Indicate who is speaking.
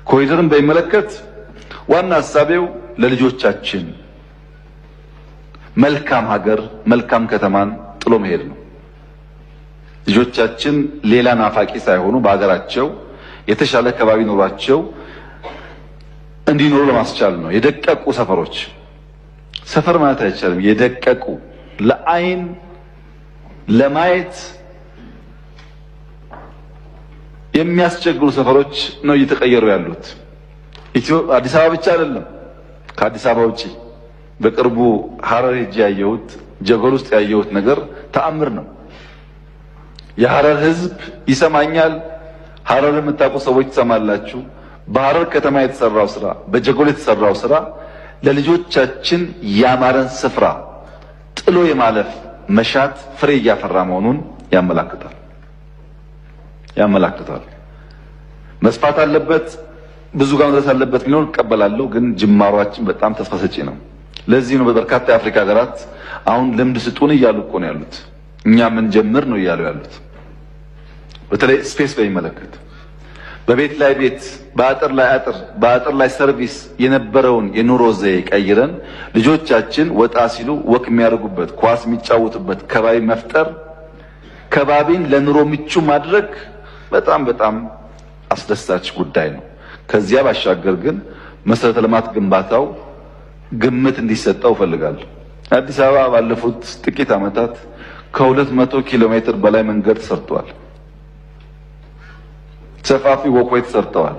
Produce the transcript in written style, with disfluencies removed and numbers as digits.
Speaker 1: ኮሪደርን በሚመለከት ዋና ሐሳቤው ለልጆቻችን መልካም ሀገር መልካም ከተማን ጥሎ መሄድ ነው። ልጆቻችን ሌላ ናፋቂ ሳይሆኑ በሀገራቸው የተሻለ ከባቢ ኖሯቸው እንዲኖሩ ለማስቻል ነው። የደቀቁ ሰፈር ማለት አይቻልም። የደቀቁ ለአይን ለማየት የሚያስቸግሩ ሰፈሮች ነው እየተቀየሩ ያሉት። አዲስ አበባ ብቻ አይደለም፣ ከአዲስ አበባ ውጪ በቅርቡ ሐረር ሄጄ ያየሁት ጀጎል ውስጥ ያየሁት ነገር ተአምር ነው። የሐረር ሕዝብ ይሰማኛል። ሐረር የምታውቁ ሰዎች ትሰማላችሁ። በሐረር ከተማ የተሰራው ስራ፣ በጀጎል የተሰራው ስራ ለልጆቻችን ያማረን ስፍራ ጥሎ የማለፍ መሻት ፍሬ እያፈራ መሆኑን ያመላክታል። መስፋት አለበት፣ ብዙ ጋር መድረስ አለበት ሚሆን እቀበላለሁ። ግን ጅማሯችን በጣም ተስፋ ሰጪ ነው። ለዚህ ነው በበርካታ የአፍሪካ ሀገራት አሁን ልምድ ስጡን እያሉ እኮ ነው ያሉት። እኛ ምን ጀምር ነው እያሉ ያሉት። በተለይ ስፔስ በሚመለከት በቤት ላይ ቤት፣ በአጥር ላይ አጥር፣ በአጥር ላይ ሰርቪስ የነበረውን የኑሮ ዘዬ ቀይረን ልጆቻችን ወጣ ሲሉ ወክ የሚያደርጉበት ኳስ የሚጫወቱበት ከባቢ መፍጠር፣ ከባቢን ለኑሮ ምቹ ማድረግ በጣም አስደሳች ጉዳይ ነው። ከዚያ ባሻገር ግን መሰረተ ልማት ግንባታው ግምት እንዲሰጠው እፈልጋለሁ። አዲስ አበባ ባለፉት ጥቂት ዓመታት ከ200 ኪሎ ሜትር በላይ መንገድ ተሰርቷል። ሰፋፊ ወኮች ተሰርተዋል።